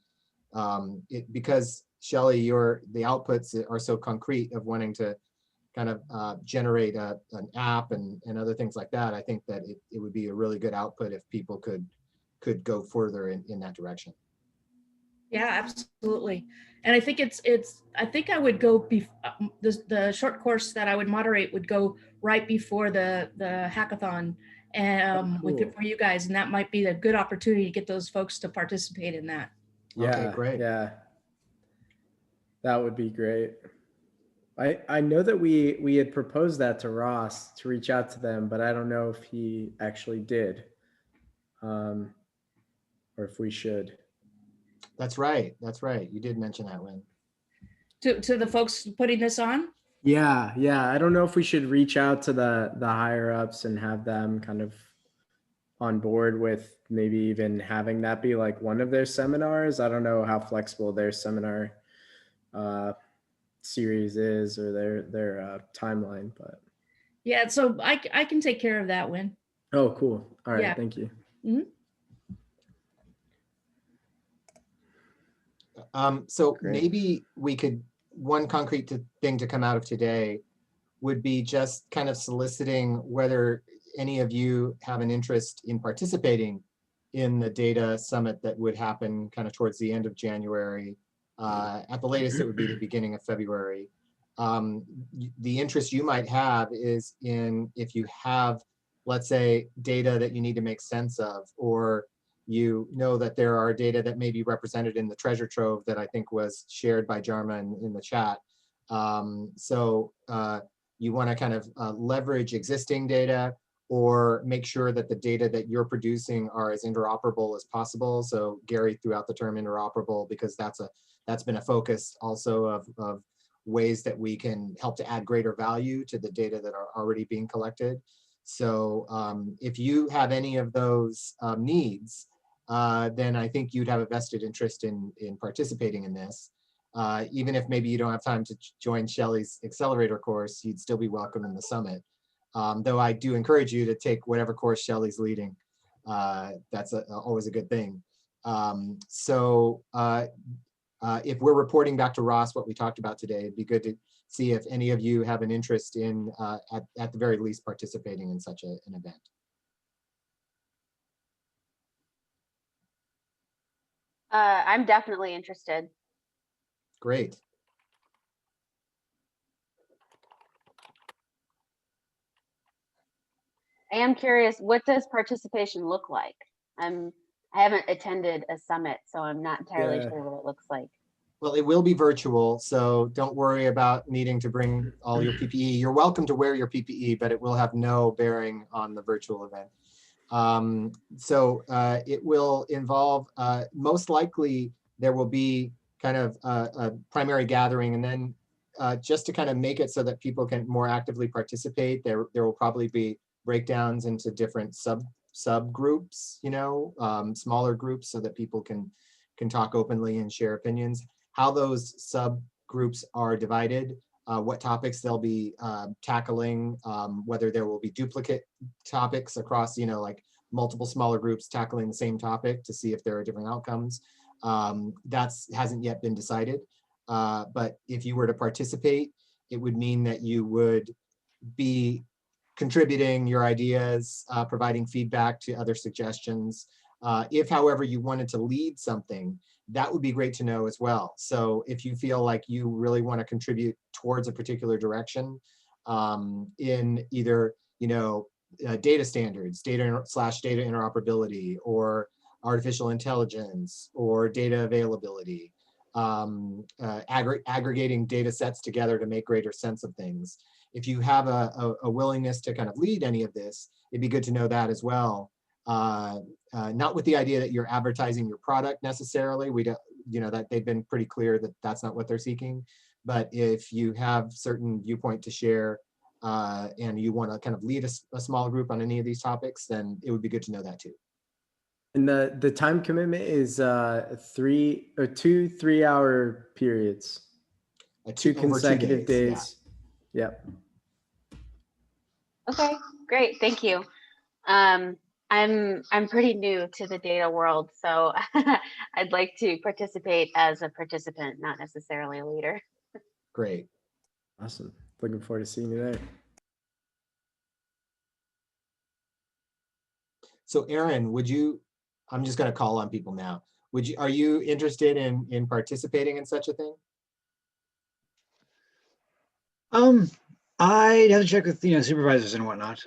because Shelly, the outputs are so concrete of wanting to kind of generate an app and other things like that. I think that it would be a really good output if people could go further in that direction. Yeah, absolutely. And I think I think I would go the short course that I would moderate would go right before the hackathon Cool. for you guys. And that might be a good opportunity to get those folks to participate in that. Yeah, okay, great. Yeah, that would be great. I know that we had proposed that to Ross to reach out to them, but I don't know if he actually did, or if we should. That's right. You did mention that, Wynn. To the folks putting this on? Yeah. I don't know if we should reach out to the higher ups and have them kind of on board with maybe even having that be like one of their seminars. I don't know how flexible their seminar series is or their timeline, but Yeah, so I can take care of that, Wynn. oh, cool. All right, Yeah. thank you. Mm-hmm. So Great. maybe we could, one concrete thing to come out of today would be just kind of soliciting whether any of you have an interest in participating in the data summit that would happen kind of towards the end of January. At the latest, it would be the beginning of February. The interest you might have is in if you have, let's say, data that you need to make sense of, or you know that there are data that may be represented in the treasure trove that I think was shared by Jarma in the chat. So you want to kind of leverage existing data or make sure that the data that you're producing are as interoperable as possible. So Gary threw out the term interoperable because that's been a focus also of ways that we can help to add greater value to the data that are already being collected. So if you have any of those needs, then I think you'd have a vested interest in participating in this. Even if maybe you don't have time to join Shelly's accelerator course, you'd still be welcome in the summit. Though I do encourage you to take whatever course Shelly's leading. That's always a good thing. If we're reporting back to Ross what we talked about today, it'd be good to see if any of you have an interest in, at the very least, participating in such an event. I'm definitely interested. Great. I am curious, what does participation look like? I haven't attended a summit, so I'm not entirely Yeah. sure what it looks like. Well, it will be virtual, so don't worry about needing to bring all your PPE. You're welcome to wear your PPE, but it will have no bearing on the virtual event. It will involve, most likely there will be kind of a primary gathering, and then just to kind of make it so that people can more actively participate, there will probably be breakdowns into different subgroups, smaller groups, so that people can talk openly and share opinions. How those subgroups are divided, what topics they'll be tackling, whether there will be duplicate topics across, like multiple smaller groups tackling the same topic to see if there are different outcomes. That hasn't yet been decided. But if you were to participate, it would mean that you would be contributing your ideas, providing feedback to other suggestions. If, however, you wanted to lead something, that would be great to know as well. So if you feel like you really want to contribute towards a particular direction in either, data standards, data interoperability, or artificial intelligence, or data availability, aggregating data sets together to make greater sense of things. If you have a willingness to kind of lead any of this, it'd be good to know that as well. Not with the idea that you're advertising your product necessarily. We don't, that they've been pretty clear that that's not what they're seeking. But if you have certain viewpoint to share and you want to kind of lead a small group on any of these topics, then it would be good to know that too. And the time commitment is 2 3-hour periods, two Over 2 consecutive days. Yeah. Yep. Okay, great, thank you. I'm pretty new to the data world, so I'd like to participate as a participant, not necessarily a leader. Great. Awesome. Looking forward to seeing you there. So Aaron, I'm just going to call on people now. Are you interested in participating in such a thing? I'd have to check with supervisors and whatnot.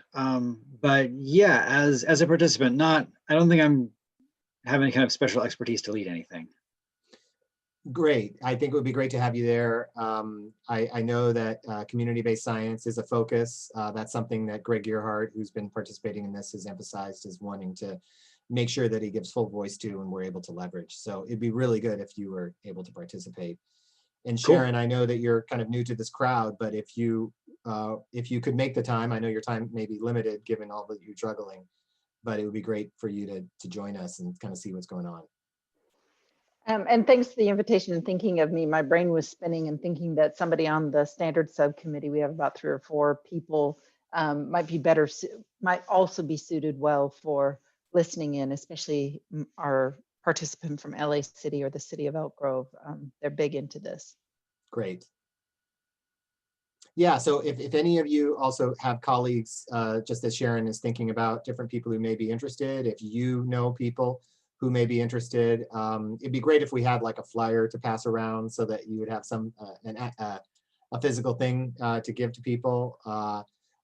But yeah, as a participant, I don't think I'm having any kind of special expertise to lead anything. Great. I think it would be great to have you there. I know that community-based science is a focus. That's something that Greg Gearhart, who's been participating in this, has emphasized as wanting to make sure that he gives full voice to and we're able to leverage. So it'd be really good if you were able to participate. And Sharon, cool. I know that you're kind of new to this crowd, but if you could make the time, I know your time may be limited given all that you're juggling, but it would be great for you to join us and kind of see what's going on. And thanks for the invitation and thinking of me. My brain was spinning and thinking that somebody on the standard subcommittee, we have about 3 or 4 people, might also be suited well for listening in, especially our participant from LA City or the city of Elk Grove. They're big into this. Great. Yeah, so if any of you also have colleagues, just as Sharon is thinking about different people who may be interested, if you know people who may be interested, it'd be great if we had like a flyer to pass around so that you would have a physical thing to give to people.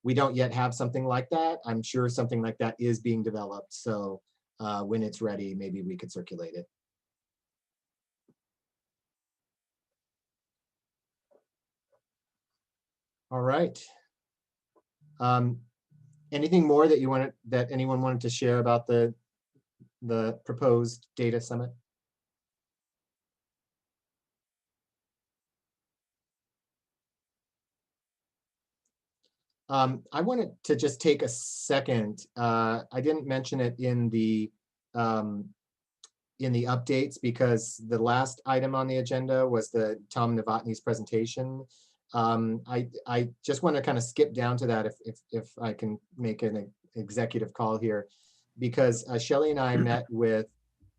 We don't yet have something like that. I'm sure something like that is being developed. So when it's ready, maybe we could circulate it. All right. Anything more that anyone wanted to share about the proposed data summit? I wanted to just take a second. I didn't mention it in the updates because the last item on the agenda was the Tom Novotny's presentation. I just want to kind of skip down to that if I can make an executive call here, because Shelly and I met with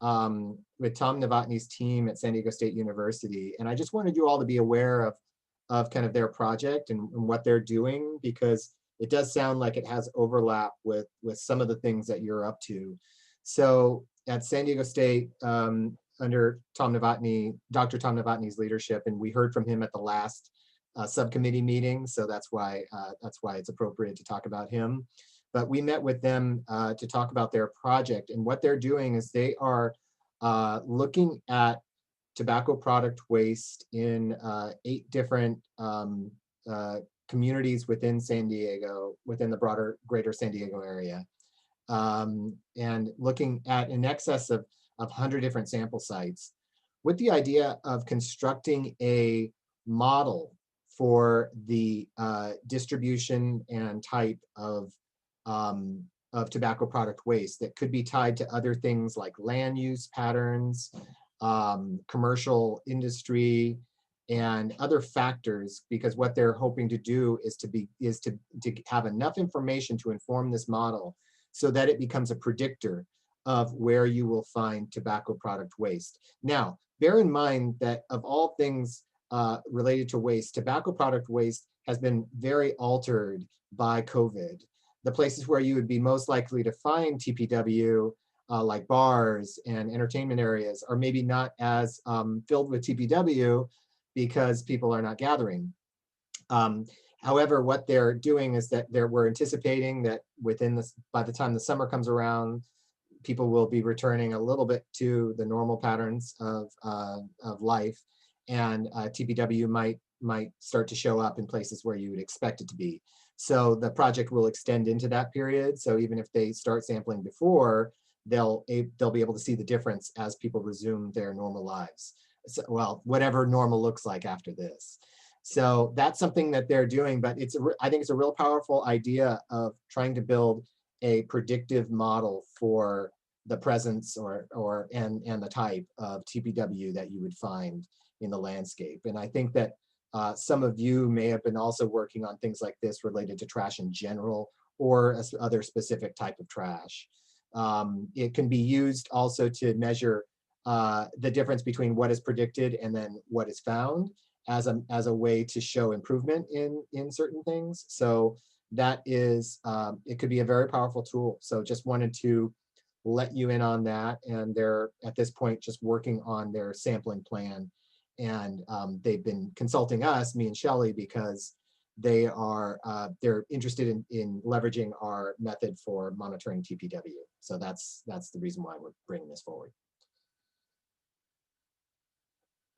Tom Novotny's team at San Diego State University, and I just wanted you all to be aware of kind of their project and what they're doing, because it does sound like it has overlap with some of the things that you're up to. So at San Diego State, under Dr. Tom Novotny's leadership, and we heard from him at the last subcommittee meeting, so that's why it's appropriate to talk about him. but we met with them to talk about their project. And what they're doing is they are looking at tobacco product waste in 8 different communities within San Diego, within the broader greater San Diego area, and looking at in excess of 100 different sample sites, with the idea of constructing a model for the distribution and type of tobacco product waste that could be tied to other things like land use patterns, commercial industry, and other factors, because what they're hoping to do is to have enough information to inform this model so that it becomes a predictor of where you will find tobacco product waste. Now, bear in mind that of all things related to waste, tobacco product waste has been very altered by COVID. The places where you would be most likely to find TPW, like bars and entertainment areas, are maybe not as filled with TPW because people are not gathering. However, what they're doing is that we're anticipating that by the time the summer comes around, people will be returning a little bit to the normal patterns of life, and TPW might start to show up in places where you would expect it to be. So the project will extend into that period. So even if they start sampling before, they'll be able to see the difference as people resume their normal lives. So, well, whatever normal looks like after this. So that's something that they're doing, but I think it's a real powerful idea of trying to build a predictive model for the presence and the type of TPW that you would find in the landscape. And I think that some of you may have been also working on things like this related to trash in general, or other specific type of trash. It can be used also to measure the difference between what is predicted and then what is found as a way to show improvement in certain things. So that is, it could be a very powerful tool. So just wanted to let you in on that. And they're at this point just working on their sampling plan. And they've been consulting us, me and Shelly, because they're interested in leveraging our method for monitoring TPW. So that's the reason why we're bringing this forward.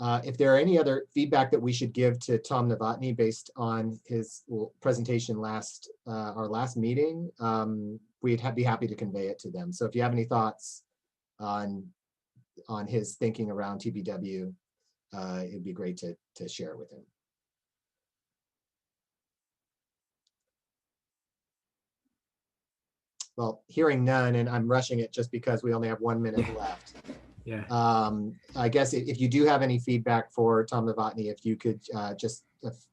If there are any other feedback that we should give to Tom Novotny based on his presentation our last meeting, we'd be happy to convey it to them. So if you have any thoughts on his thinking around TPW, it'd be great to share it with him. Well, hearing none, and I'm rushing it just because we only have 1 minute left. Yeah. I guess if you do have any feedback for Tom Novotny, if you could just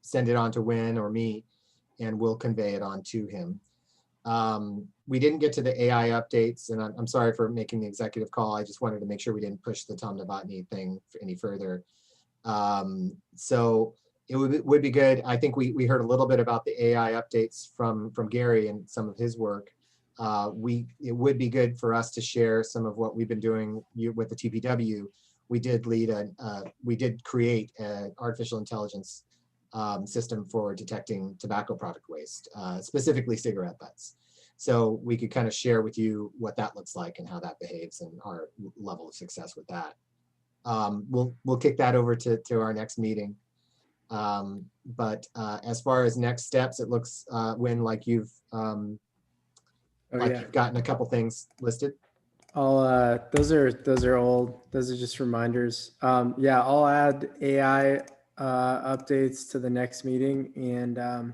send it on to Wynn or me, and we'll convey it on to him. We didn't get to the AI updates, and I'm sorry for making the executive call. I just wanted to make sure we didn't push the Tom Novotny thing any further. So it would be good. I think we heard a little bit about the AI updates from Gary and some of his work. It would be good for us to share some of what we've been doing with the TPW. We did create an artificial intelligence system for detecting tobacco product waste, specifically cigarette butts. So we could kind of share with you what that looks like and how that behaves and our level of success with that. We'll kick that over to our next meeting. But as far as next steps, it looks, Wynn, like you've you've gotten a couple things listed. Those are old. Those are just reminders. Yeah, I'll add AI updates to the next meeting, and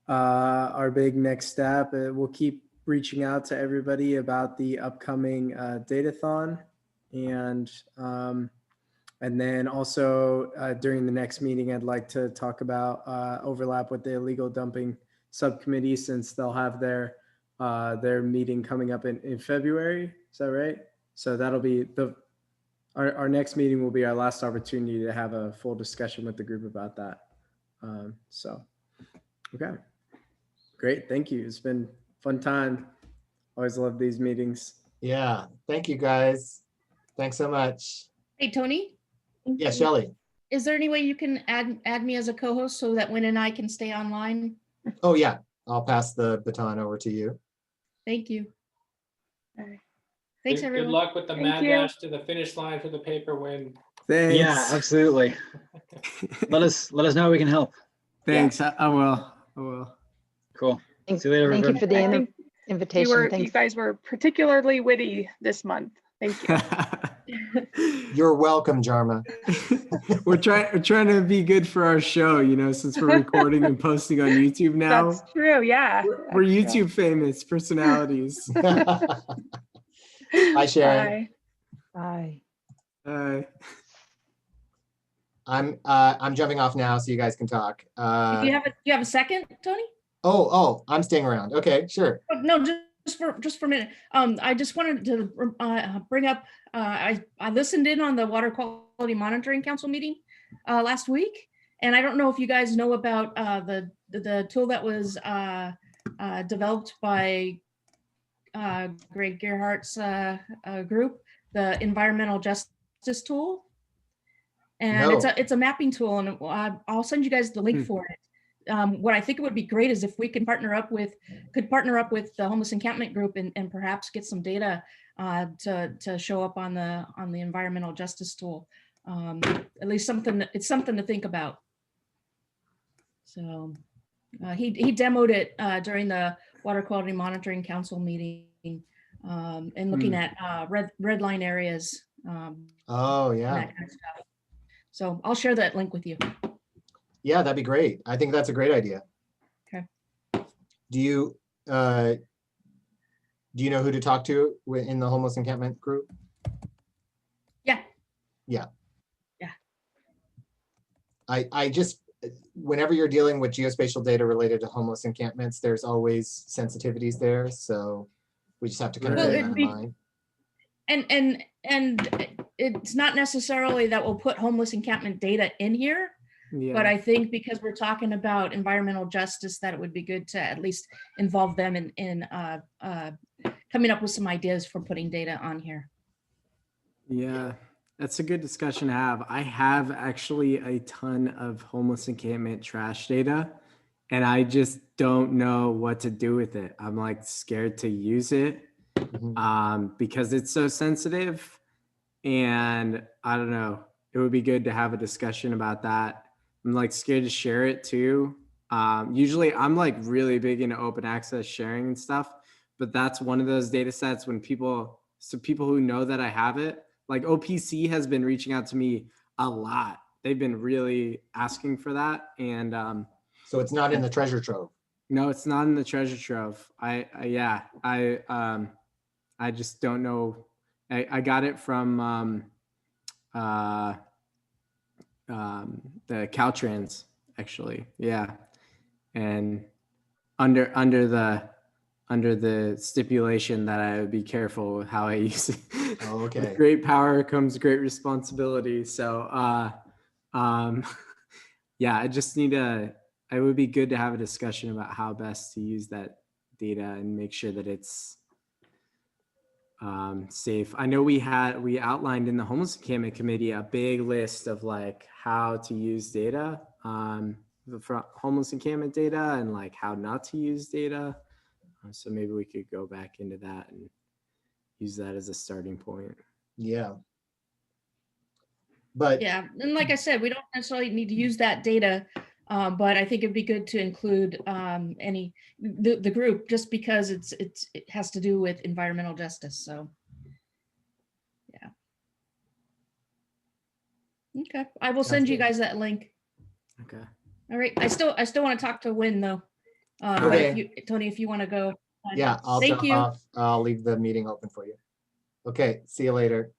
our big next step. We'll keep reaching out to everybody about the upcoming datathon, and then also during the next meeting, I'd like to talk about overlap with the illegal dumping subcommittee, since they'll have their meeting coming up in February. Is that right? So that'll be our next meeting will be our last opportunity to have a full discussion with the group about that. So, okay, great. Thank you. It's been a fun time. Always love these meetings. Yeah. Thank you, guys. Thanks so much. Hey, Tony. Yeah, Shelly. Is there any way you can add me as a co-host so that Wynn and I can stay online? Oh yeah, I'll pass the baton over to you. Thank you. All right. Thanks, Good everyone. luck with the Thank mad you. dash to the finish line for the paper win. Thanks. Yeah, absolutely. Let us know how we can help. Thanks. I will. I will. Cool. Thank See you later, thank you everyone. for the I think invitation. you Thanks. guys were particularly witty this month. Thank you. You're welcome, Jarma. We're trying to be good for our show, you know, since we're recording and posting on YouTube now. That's true. Yeah. We're Extra. YouTube famous personalities. Hi, Sharon. Bye. Bye. I'm jumping off now, so you guys can talk. If you have a second, Tony? I'm staying around. Okay, sure. Oh, no, just for a minute. I just wanted to bring up. I listened in on the Water Quality Monitoring Council meeting last week, and I don't know if you guys know about the tool that was developed by Greg Gerhardt's group, the environmental justice tool. And No. it's a mapping tool, and I'll send you guys the link for it. What I think it would be great is if we can partner up with the homeless encampment group and perhaps get some data to show up on the environmental justice tool. At least it's something to think about. So he demoed it during the Water Quality Monitoring Council meeting and looking at red line areas. Oh, yeah. And that kind of stuff. So I'll share that link with you. Yeah, that'd be great. I think that's a great idea. Okay. Do you know who to talk to in the homeless encampment group? Yeah. Yeah. Yeah. I just, whenever you're dealing with geospatial data related to homeless encampments, there's always sensitivities there. So we just have to kind of bear that in mind. And it's not necessarily that we'll put homeless encampment data in here, but I think because we're talking about environmental justice, that it would be good to at least involve them in coming up with some ideas for putting data on here. Yeah, that's a good discussion to have. I have actually a ton of homeless encampment trash data, and I just don't know what to do with it. I'm like scared to use it because it's so sensitive. And I don't know, it would be good to have a discussion about that. I'm like scared to share it too. Usually I'm like really big into open access sharing and stuff, but that's one of those data sets when people who know that I have it, like OPC has been reaching out to me a lot. They've been really asking for that. And so it's not in the treasure trove. No, it's not in the treasure trove. I just don't know. I got it from the Caltrans actually. Yeah. And under the stipulation that I would be careful with how I use it. Oh, okay. With great power comes great responsibility. So yeah, I just need it would be good to have a discussion about how best to use that data and make sure that it's safe. I know we outlined in the homeless encampment committee a big list of like how to use data, for homeless encampment data, and like how not to use data. So maybe we could go back into that and use that as a starting point. Yeah. But yeah, and like I said, we don't necessarily need to use that data, but I think it'd be good to include the group just because it has to do with environmental justice. So yeah. Okay, I will send you guys that link. Okay. All right. I still want to talk to Win though. Okay. But Tony, if you want to go. Yeah, I'll Thank drop you. off. I'll leave the meeting open for you. Okay, see you later.